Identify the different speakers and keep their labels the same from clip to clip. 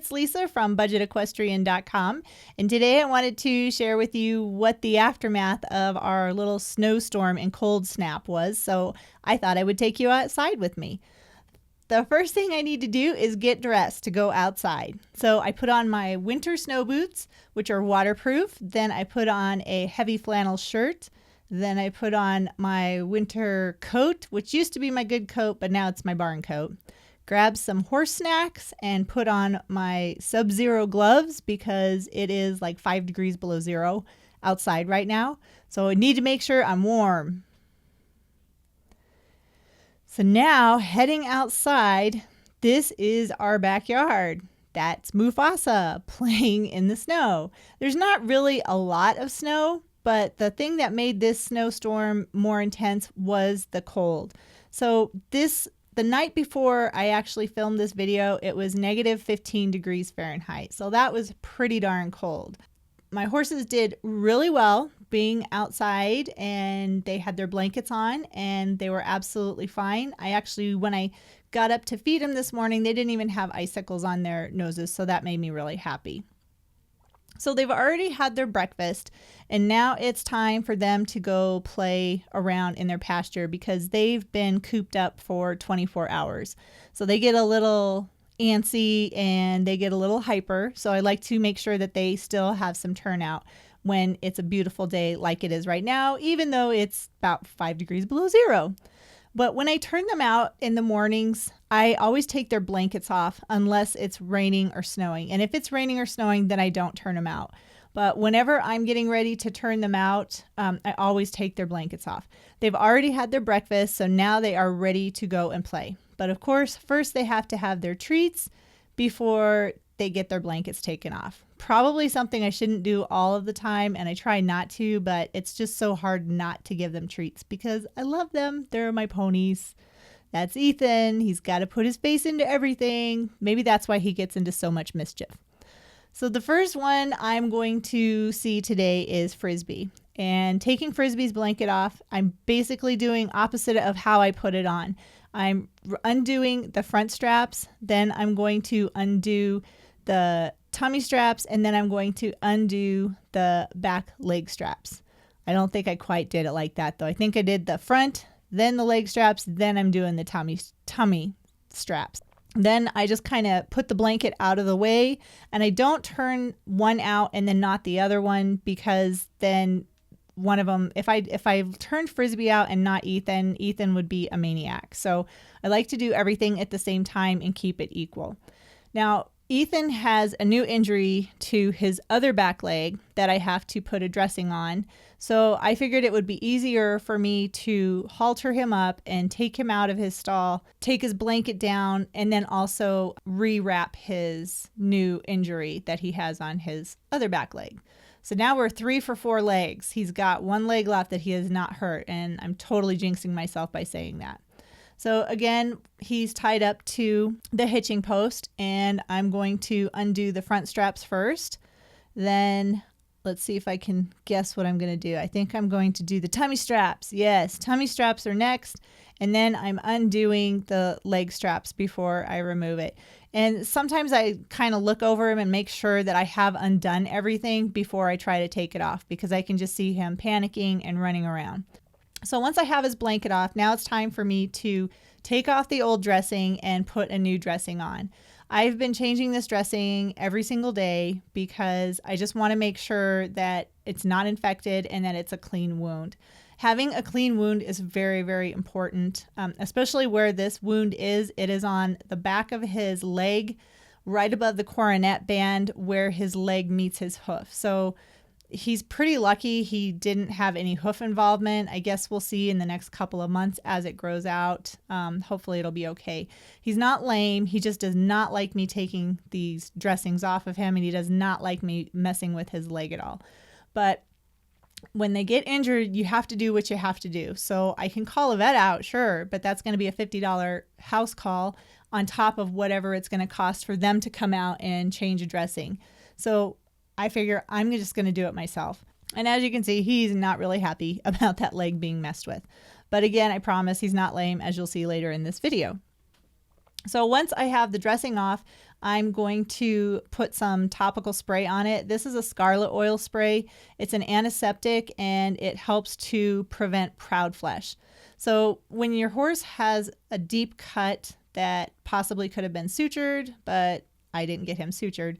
Speaker 1: it's Lisa from budgetequestrian.com, and today I wanted to share with you what the aftermath of our little snowstorm and cold snap was, so I thought I would take you outside with me. The first thing I need to do is get dressed to go outside. So I put on my winter snow boots, which are waterproof. Then I put on a heavy flannel shirt. Then I put on my winter coat, which used to be my good coat, but now it's my barn coat. Grab some horse snacks and put on my sub-zero gloves because it is like 5 degrees below zero outside right now. So I need to make sure I'm warm. So now heading outside, this is our backyard. That's Mufasa playing in the snow. There's not really a lot of snow, but the thing that made this snowstorm more intense was the cold. So the night before I actually filmed this video, it was negative 15 degrees Fahrenheit. So that was pretty darn cold. My horses did really well being outside, and they had their blankets on and they were absolutely fine. When I got up to feed them this morning, they didn't even have icicles on their noses, so that made me really happy. So they've already had their breakfast, and now it's time for them to go play around in their pasture because they've been cooped up for 24 hours. So they get a little antsy and they get a little hyper. So I like to make sure that they still have some turnout when it's a beautiful day like it is right now, even though it's about 5 degrees below zero. But when I turn them out in the mornings, I always take their blankets off unless it's raining or snowing. And if it's raining or snowing, then I don't turn them out. But whenever I'm getting ready to turn them out, I always take their blankets off. They've already had their breakfast, so now they are ready to go and play. But of course, first they have to have their treats before they get their blankets taken off. Probably something I shouldn't do all of the time, and I try not to, but it's just so hard not to give them treats because I love them. They're my ponies. That's Ethan. He's got to put his face into everything. Maybe that's why he gets into so much mischief. So the first one I'm going to see today is Frisbee. And taking Frisbee's blanket off, I'm basically doing opposite of how I put it on. I'm undoing the front straps, then I'm going to undo the tummy straps, and then I'm going to undo the back leg straps. I don't think I quite did it like that though. I think I did the front, then the leg straps, then I'm doing the tummy straps. Then I just kind of put the blanket out of the way, and I don't turn one out and then not the other one, because then one of them, if I turned Frisbee out and not Ethan would be a maniac. So I like to do everything at the same time and keep it equal. Now, Ethan has a new injury to his other back leg that I have to put a dressing on. So I figured it would be easier for me to halter him up and take him out of his stall, take his blanket down, and then also rewrap his new injury that he has on his other back leg. So now we're 3 for 4 legs. He's got one leg left that he has not hurt, and I'm totally jinxing myself by saying that. So again, he's tied up to the hitching post, and I'm going to undo the front straps first. Then let's see if I can guess what I'm going to do. I think I'm going to do the tummy straps. Yes, tummy straps are next. And then I'm undoing the leg straps before I remove it. And sometimes I kind of look over him and make sure that I have undone everything before I try to take it off, because I can just see him panicking and running around. So once I have his blanket off, now it's time for me to take off the old dressing and put a new dressing on. I've been changing this dressing every single day because I just want to make sure that it's not infected and that it's a clean wound. Having a clean wound is very, very important, especially where this wound is. It is on the back of his leg, right above the coronet band where his leg meets his hoof. So he's pretty lucky he didn't have any hoof involvement. I guess we'll see in the next couple of months as it grows out. Hopefully it'll be okay. He's not lame. He just does not like me taking these dressings off of him, and he does not like me messing with his leg at all. But when they get injured, you have to do what you have to do. So I can call a vet out, sure, but that's going to be a $50 house call on top of whatever it's going to cost for them to come out and change a dressing. So I figure I'm just going to do it myself. And as you can see, he's not really happy about that leg being messed with. But again, I promise he's not lame, as you'll see later in this video. So once I have the dressing off, I'm going to put some topical spray on it. This is a scarlet oil spray. It's an antiseptic and it helps to prevent proud flesh. So when your horse has a deep cut that possibly could have been sutured, but I didn't get him sutured,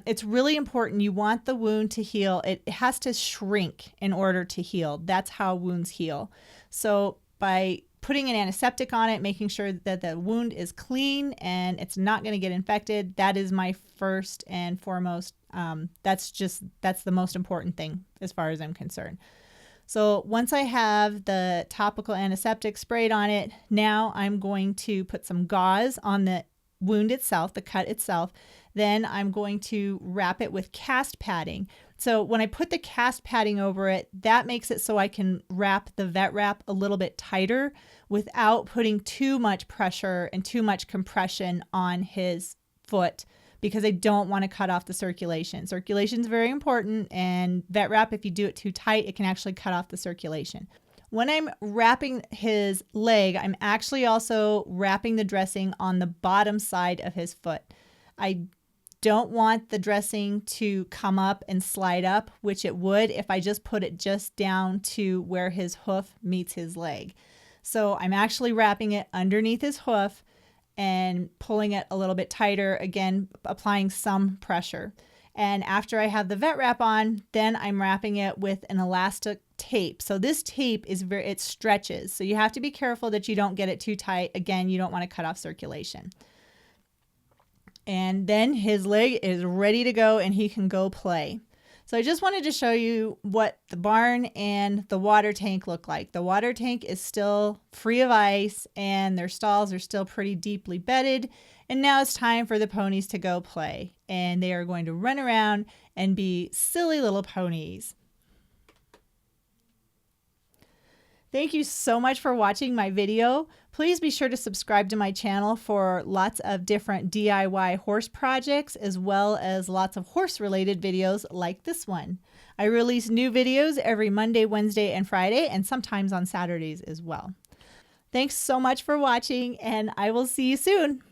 Speaker 1: it's really important. You want the wound to heal. It has to shrink in order to heal. That's how wounds heal. So by putting an antiseptic on it, making sure that the wound is clean and it's not going to get infected, that is my first and foremost. That's the most important thing as far as I'm concerned. So once I have the topical antiseptic sprayed on it, now I'm going to put some gauze on the wound itself, the cut itself. Then I'm going to wrap it with cast padding. So when I put the cast padding over it, that makes it so I can wrap the vet wrap a little bit tighter without putting too much pressure and too much compression on his foot, because I don't want to cut off the circulation. Circulation is very important, and vet wrap, if you do it too tight, it can actually cut off the circulation. When I'm wrapping his leg, I'm actually also wrapping the dressing on the bottom side of his foot. I don't want the dressing to come up and slide up, which it would if I just put it just down to where his hoof meets his leg. So I'm actually wrapping it underneath his hoof and pulling it a little bit tighter, again, applying some pressure. And after I have the vet wrap on, then I'm wrapping it with an elastic tape. So this tape it stretches. So you have to be careful that you don't get it too tight. Again, you don't want to cut off circulation. And then his leg is ready to go and he can go play. So I just wanted to show you what the barn and the water tank look like. The water tank is still free of ice and their stalls are still pretty deeply bedded. And now it's time for the ponies to go play. And they are going to run around and be silly little ponies. Thank you so much for watching my video. Please be sure to subscribe to my channel for lots of different DIY horse projects, as well as lots of horse-related videos like this one. I release new videos every Monday, Wednesday, and Friday, and sometimes on Saturdays as well. Thanks so much for watching, and I will see you soon.